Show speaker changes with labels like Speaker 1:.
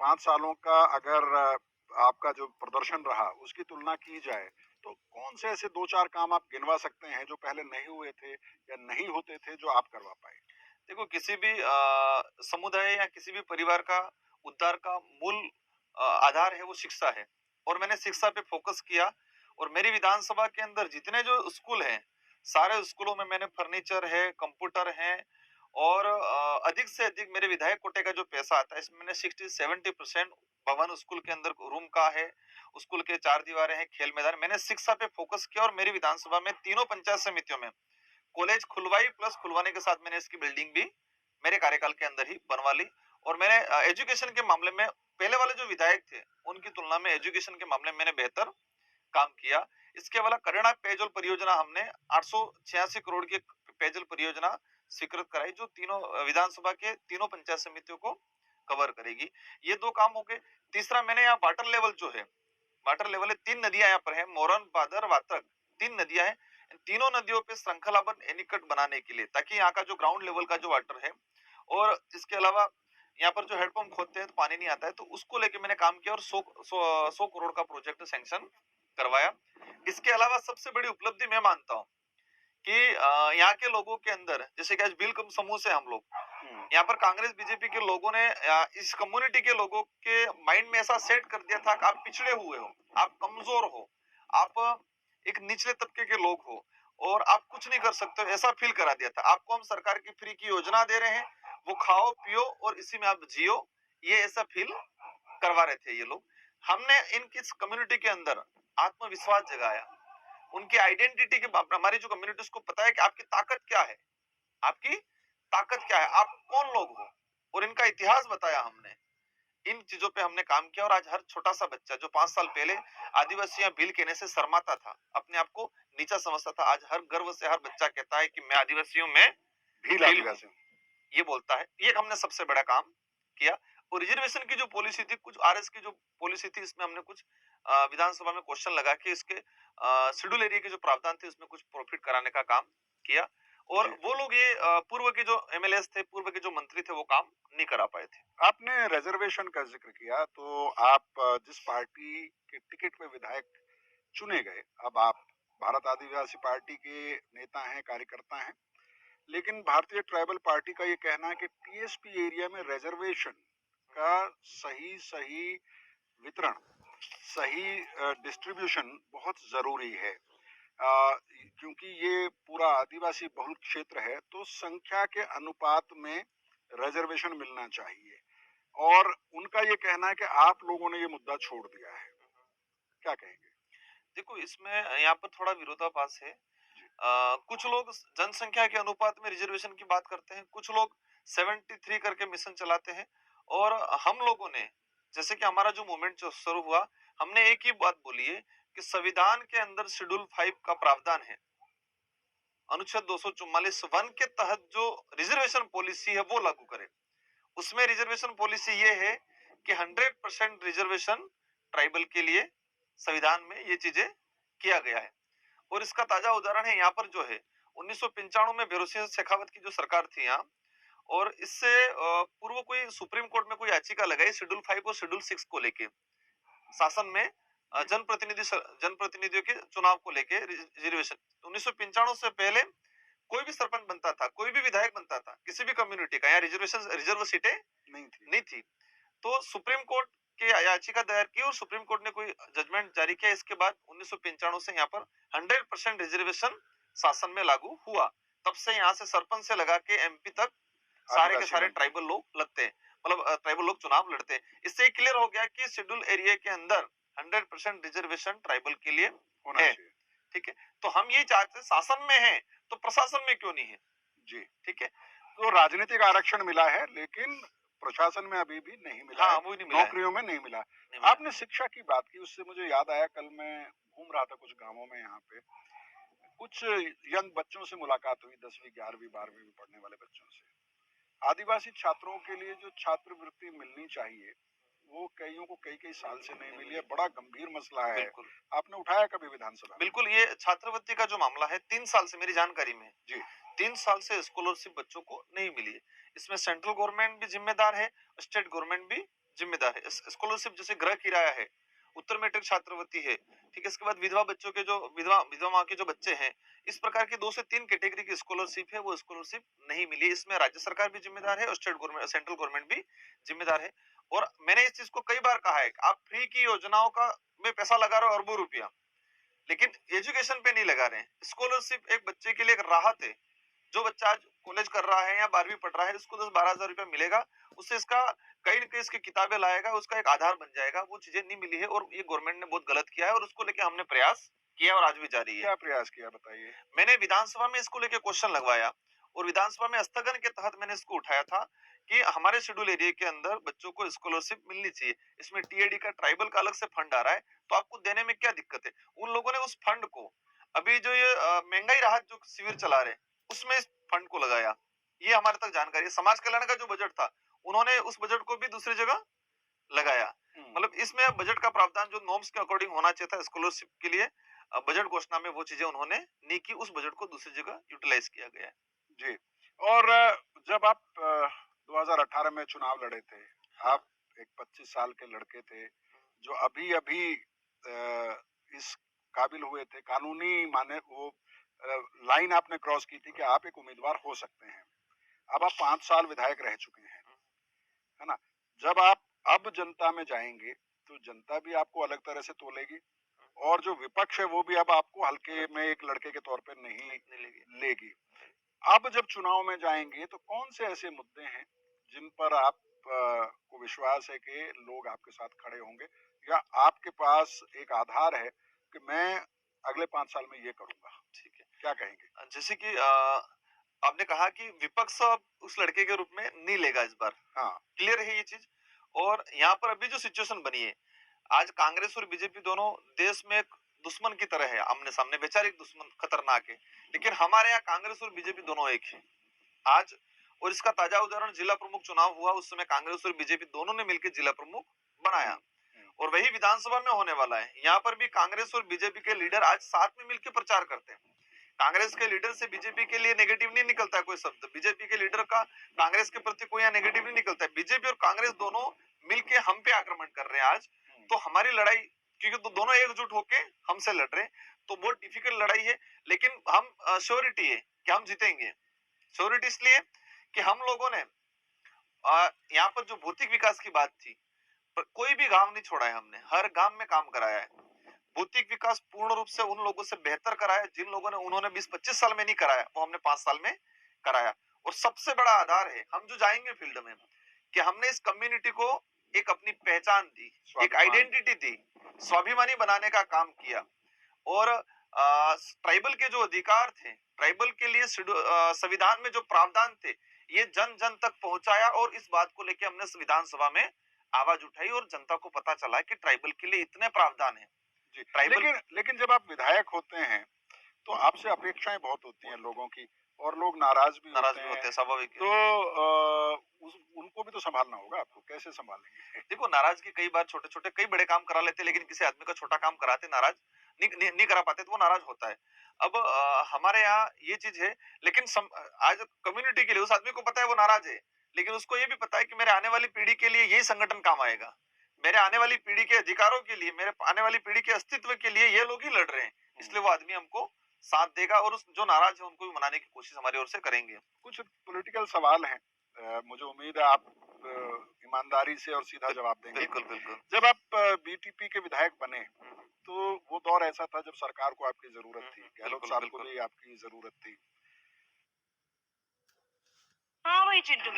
Speaker 1: 5 सालों का अगर आपका जो प्रदर्शन रहा, उसकी तुलना की जाए, तो कौन से ऐसे 2-4 काम आप गिनवा सकते हैं, जो पहले नहीं हुए थे या नहीं होते थे, जो आप करवा पाए?
Speaker 2: देखो किसी भी समुदाय या किसी भी परिवार का उद्धार का मूल आधार है वो शिक्षा है और मैंने शिक्षा पे फोकस किया और मेरी विधानसभा के अंदर जितने जो स्कूल हैं सारे स्कूलों में मैंने फर्नीचर है कंप्यूटर है और अधिक से अधिक मेरे विधायक कोटे का जो पैसा आता है इसमें मैंने 60-70% भवन स्कूल के अंदर रूम का है स्कूल के चार दीवारें हैं खेल मैदान मैंने शिक्षा पे फोकस किया और मेरी विधानसभा में तीनों पंचायत समितियों में कॉलेज खुलवाई प्लस खुलवाने के साथ मैंने इसकी बिल्डिंग भी मेरे कार्यकाल के अंदर ही बनवा ली और मैंने एजुकेशन के मामले में पहले वाले जो विधायक थे उनकी तुलना में एजुकेशन के मामले में मैंने बेहतर काम किया। इसके अलावा करेणा पेयजल परियोजना हमने 886 करोड़ की पेयजल परियोजना स्वीकृत कराई जो तीनों विधानसभा के तीनों पंचायत समितियों को कवर करेगी। ये दो काम हो गए। तीसरा मैंने यहाँ वाटर लेवल जो है वाटर लेवल है 3 नदियां यहाँ पर है मोरन भादर वातक 3 नदियां हैं। इन तीनों नदियों पे श्रृंखलाबद्ध एनीकट बनाने के लिए ताकि यहाँ का जो ग्राउंड लेवल का जो वाटर है और इसके अलावा यहाँ पर जो हेडपंप खोदते हैं तो पानी नहीं आता है तो उसको लेके मैंने काम किया और 100 करोड़ का प्रोजेक्ट सैंक्शन करवाया। इसके अलावा सबसे बड़ी उपलब्धि मैं मानता हूँ कि यहाँ के लोगों के अंदर जैसे कि आज बिलकुम समूह से हम लोग
Speaker 1: हुँ,
Speaker 2: यहाँ पर कांग्रेस बीजेपी के लोगों ने इस कम्युनिटी के लोगों के माइंड में ऐसा सेट कर दिया था कि आप पिछड़े हुए हो आप कमजोर हो आप एक निचले तबके के लोग हो और आप कुछ नहीं कर सकते हो ऐसा फील करा दिया था आपको हम सरकार की फ्री की योजना दे रहे हैं वो खाओ पियो और इसी में आप जियो ये ऐसा फील करवा रहे थे ये लोग। हमने इनकी कम्युनिटी के अंदर आत्मविश्वास जगाया उनकी आइडेंटिटी के हमारी जो कम्युनिटी उसको पता है कि आपकी ताकत क्या है आपकी ताकत क्या है आप कौन लोग हो और इनका इतिहास बताया हमने। इन चीजों पे हमने काम किया और आज हर छोटा सा बच्चा जो 5 साल पहले आदिवासी भील कहने से शर्माता था अपने आप को नीचा समझता था आज हर गर्व से हर बच्चा कहता है कि मैं आदिवासियों में
Speaker 1: भील
Speaker 2: भील हूँ
Speaker 1: आदिवासी।
Speaker 2: ये बोलता है। ये हमने सबसे बड़ा काम किया और रिजर्वेशन की जो पॉलिसी थी कुछ आरएस की जो पॉलिसी थी इसमें हमने कुछ विधानसभा में क्वेश्चन लगा के इसके शेड्यूल एरिया के जो प्रावधान थे उसमें कुछ प्रॉफिट कराने का काम किया और
Speaker 1: जी।
Speaker 2: वो लोग ये पूर्व के जो एमएलएस थे पूर्व के जो मंत्री थे वो काम नहीं करा पाए थे।
Speaker 1: आपने रिज़र्वेशन का ज़िक्र किया, तो आप जिस पार्टी के टिकट पे विधायक चुने गए, अब आप भारत आदिवासी पार्टी के नेता हैं, कार्यकर्ता हैं। लेकिन भारतीय ट्राइबल पार्टी का ये कहना है कि टीएसपी एरिया में रिजर्वेशन का सही सही वितरण, सही डिस्ट्रीब्यूशन बहुत ज़रूरी है। क्योंकि ये पूरा आदिवासी बहुल क्षेत्र है, तो संख्या के अनुपात में रिजर्वेशन मिलना चाहिए और उनका ये कहना है कि आप लोगों ने ये मुद्दा छोड़ दिया है। क्या कहेंगे?
Speaker 2: देखो इसमें यहाँ पर थोड़ा विरोधाभास है।
Speaker 1: जी,
Speaker 2: कुछ लोग जनसंख्या के अनुपात में रिजर्वेशन की बात करते हैं कुछ लोग 73 करके मिशन चलाते हैं और हम लोगों ने जैसे कि हमारा जो मूवमेंट जो शुरू हुआ हमने एक ही बात बोली है कि संविधान के अंदर शेड्यूल 5 का प्रावधान है अनुच्छेद 244 वन के तहत जो रिजर्वेशन पॉलिसी है वो लागू करें। उसमें रिजर्वेशन पॉलिसी ये है कि 100% रिजर्वेशन ट्राइबल के लिए संविधान में ये चीजें किया गया है और इसका ताजा उदाहरण है यहाँ पर जो है 1995 में बेरोसिंह शेखावत की जो सरकार थी यहाँ और इससे पूर्व कोई सुप्रीम कोर्ट में कोई याचिका लगाई शेड्यूल 5 और शेड्यूल 6 को लेके शासन में
Speaker 1: जी,
Speaker 2: जनप्रतिनिधियों के चुनाव को लेके रिजर्वेशन 1995 से पहले कोई भी सरपंच बनता था कोई भी विधायक बनता था किसी भी कम्युनिटी का यहाँ रिजर्वेशन रिजर्व सीटें
Speaker 1: नहीं थी।
Speaker 2: नहीं थी। तो सुप्रीम कोर्ट के याचिका दायर की और सुप्रीम कोर्ट ने कोई जजमेंट जारी किया इसके बाद 1995 से यहाँ पर 100% रिजर्वेशन शासन में लागू हुआ। तब से यहाँ से सरपंच से लगा के एमपी तक सारे के
Speaker 1: आदिवासी
Speaker 2: सारे
Speaker 1: बनते हैं।
Speaker 2: ट्राइबल लोग लगते हैं मतलब ट्राइबल लोग चुनाव लड़ते हैं। इससे क्लियर हो गया कि शेड्यूल एरिया के अंदर 100% रिजर्वेशन ट्राइबल के लिए
Speaker 1: होना
Speaker 2: है।
Speaker 1: चाहिए।
Speaker 2: ठीक है तो हम ये चाहते हैं शासन में है तो प्रशासन में क्यों नहीं है।
Speaker 1: जी।
Speaker 2: ठीक है
Speaker 1: तो राजनीतिक आरक्षण मिला है, लेकिन प्रशासन में अभी भी नहीं मिला
Speaker 2: हाँ
Speaker 1: है,
Speaker 2: वो ही नहीं मिला है
Speaker 1: नौकरियों में नहीं मिला।
Speaker 2: नहीं मिला है।
Speaker 1: आपने शिक्षा की बात की, उससे मुझे याद आया, कल मैं घूम रहा था कुछ गाँवों में यहाँ पे, कुछ यंग बच्चों से मुलाकात हुई, 10वीं, 11वीं, 12वीं में पढ़ने वाले बच्चों से। आदिवासी छात्रों के लिए जो छात्रवृत्ति मिलनी चाहिए, वो कइयों को कई-कई साल से नहीं मिली है, बड़ा गंभीर मसला है।
Speaker 2: बिल्कुल
Speaker 1: आपने उठाया कभी विधानसभा में?
Speaker 2: बिल्कुल ये छात्रवृत्ति का जो मामला है 3 साल से मेरी जानकारी में
Speaker 1: जी,
Speaker 2: 3 साल से स्कॉलरशिप बच्चों को नहीं मिली है। इसमें सेंट्रल गवर्नमेंट भी जिम्मेदार है स्टेट गवर्नमेंट भी जिम्मेदार है। स्कॉलरशिप जैसे गृह किराया है, उत्तर मैट्रिक छात्रवृत्ति है, ठीक है, इसके बाद विधवा बच्चों के जो विधवा विधवा माँ के जो बच्चे हैं, इस प्रकार की 2 से 3 कैटेगरी की स्कॉलरशिप है, वो स्कॉलरशिप नहीं मिली। इसमें राज्य सरकार भी जिम्मेदार है और स्टेट गवर्नमेंट सेंट्रल गवर्नमेंट भी जिम्मेदार है। और मैंने इस चीज को कई बार कहा है कि आप फ्री की योजनाओं का में पैसा लगा रहे हो अरबों रुपया, लेकिन एजुकेशन पे नहीं लगा रहे हैं। स्कॉलरशिप एक बच्चे के लिए एक राहत है। जो बच्चा आज कॉलेज कर रहा है या 12वीं पढ़ रहा है, उसको 10-12 हजार रुपया मिलेगा, उससे इसका कहीं न कहीं इसकी किताबें लाएगा, उसका एक आधार बन जाएगा। वो चीजें नहीं मिली है और ये गवर्नमेंट ने बहुत गलत किया है और उसको लेके हमने प्रयास किया और आज भी जारी है।
Speaker 1: क्या प्रयास किया बताइए?
Speaker 2: मैंने विधानसभा में इसको लेके क्वेश्चन लगवाया और विधानसभा में स्थगन के तहत मैंने इसको उठाया था कि हमारे शेड्यूल एरिया के अंदर बच्चों को स्कॉलरशिप मिलनी चाहिए। इसमें टीएडी का ट्राइबल का अलग से फंड आ रहा है, तो आपको देने में क्या दिक्कत है? उन लोगों ने उस फंड को अभी जो ये महंगाई राहत जो शिविर चला रहे, उसमें इस फंड को लगाया। ये हमारे तक जानकारी है। समाज कल्याण का जो बजट था, उन्होंने उस बजट को भी दूसरी जगह लगाया। मतलब इसमें बजट का प्रावधान जो नॉर्म्स के अकॉर्डिंग होना चाहिए था स्कॉलरशिप के लिए, बजट घोषणा में वो चीजें उन्होंने नहीं की, उस बजट को दूसरी जगह यूटिलाइज किया गया है।
Speaker 1: जी। और जब आप 2018 में चुनाव लड़े थे,
Speaker 2: हाँ।
Speaker 1: आप एक 25 साल के लड़के थे, जो अभी-अभी इस काबिल हुए थे, कानूनी माने वो लाइन आपने क्रॉस की थी कि आप एक उम्मीदवार हो सकते हैं। अब आप 5 साल विधायक रह चुके हैं, है ना? जब आप अब जनता में जाएँगे, तो जनता भी आपको अलग तरह से तोलेगी और जो विपक्ष है, वो भी अब आपको हल्के में एक लड़के के तौर पे नहीं
Speaker 2: नहीं लेगी।
Speaker 1: लेगी। अब जब चुनाव में जाएँगे तो कौन से ऐसे मुद्दे हैं जिन पर आप को विश्वास है कि लोग आपके साथ खड़े होंगे या आपके पास एक आधार है कि मैं अगले 5 साल में ये करूँगा?
Speaker 2: ठीक है।
Speaker 1: क्या कहेंगे?
Speaker 2: जैसे कि आपने कहा कि विपक्ष अब उस लड़के के रूप में नहीं लेगा इस बार,
Speaker 1: हाँ,
Speaker 2: क्लियर है ये चीज। और यहाँ पर अभी जो सिचुएशन बनी है, आज कांग्रेस और बीजेपी दोनों देश में एक दुश्मन की तरह है, आमने सामने वैचारिक दुश्मन खतरनाक है, लेकिन हमारे यहाँ कांग्रेस और बीजेपी दोनों एक है आज। और इसका ताजा उदाहरण जिला प्रमुख चुनाव हुआ, उस समय कांग्रेस और बीजेपी दोनों ने मिलकर जिला प्रमुख बनाया और वही विधानसभा में होने वाला है। यहाँ पर भी कांग्रेस और बीजेपी के लीडर आज साथ में मिलकर प्रचार करते हैं। कांग्रेस के लीडर से बीजेपी के लिए नेगेटिव नहीं निकलता है कोई शब्द, बीजेपी के लीडर का कांग्रेस के प्रति कोई यहाँ नेगेटिव नहीं निकलता है। बीजेपी और कांग्रेस दोनों मिलके हम पे आक्रमण कर रहे हैं आज। तो हमारी लड़ाई, क्योंकि तो दोनों एकजुट होके हमसे लड़ रहे हैं, तो बहुत डिफिकल्ट लड़ाई है, लेकिन हम श्योरिटी है कि हम जीतेंगे। श्योरिटी इसलिए कि हम लोगों ने यहाँ पर जो भौतिक विकास की बात थी, पर कोई भी गांव नहीं छोड़ा है, हमने हर गांव में काम कराया है। भौतिक विकास पूर्ण रूप से उन लोगों से बेहतर कराया जिन लोगों ने उन्होंने 20-25 साल में नहीं कराया, वो हमने 5 साल में कराया। और सबसे बड़ा आधार है, हम जो जाएंगे फील्ड में, कि हमने इस कम्युनिटी को एक अपनी पहचान दी, एक आइडेंटिटी दी, स्वाभिमानी बनाने का काम किया। और ट्राइबल के जो अधिकार थे, ट्राइबल के लिए संविधान में जो प्रावधान थे, ये जन जन तक पहुंचाया और इस बात को लेकर हमने विधानसभा में आवाज उठाई और जनता को पता चला कि ट्राइबल के लिए इतने प्रावधान है।
Speaker 1: जी।
Speaker 2: ट्राइबल
Speaker 1: लेकिन जब आप विधायक होते हैं, तो आपसे अपेक्षाएँ बहुत होती हैं लोगों की और लोग नाराज़ भी
Speaker 2: नाराज
Speaker 1: होते
Speaker 2: भी होते
Speaker 1: हैं।
Speaker 2: हैं, स्वाभाविक है।
Speaker 1: तो उनको भी तो सँभालना होगा आपको, कैसे सँभालेंगे?
Speaker 2: देखो, नाराजगी कई बार छोटे-छोटे कई बड़े काम करा लेते हैं, लेकिन किसी आदमी का छोटा काम कराते नाराज नहीं करा पाते, तो वो नाराज होता है। अब हमारे यहाँ ये चीज है, लेकिन आज कम्युनिटी के लिए उस आदमी को पता है वो नाराज है, लेकिन उसको ये भी पता है कि मेरे आने वाली पीढ़ी के लिए यही संगठन काम आएगा, मेरे आने वाली पीढ़ी के अधिकारों के लिए, मेरे आने वाली पीढ़ी के अस्तित्व के लिए ये लोग ही लड़ रहे हैं, इसलिए वो आदमी हमको साथ देगा और उस जो नाराज है उनको भी मनाने की कोशिश हमारी ओर से करेंगे।
Speaker 1: कुछ पॉलिटिकल सवाल हैं। मुझे उम्मीद है आप ईमानदारी से और सीधा जवाब देंगे।
Speaker 2: बिल्कुल, बिल्कुल।
Speaker 1: जब आप बीटीपी के विधायक बने, तो वो दौर ऐसा था जब सरकार को आपकी ज़रूरत थी, गहलोत
Speaker 2: बिल्कुल,
Speaker 1: साहब को
Speaker 2: बिल्कुल।
Speaker 1: भी आपकी ज़रूरत थी।
Speaker 3: हाँ भाई चिंटू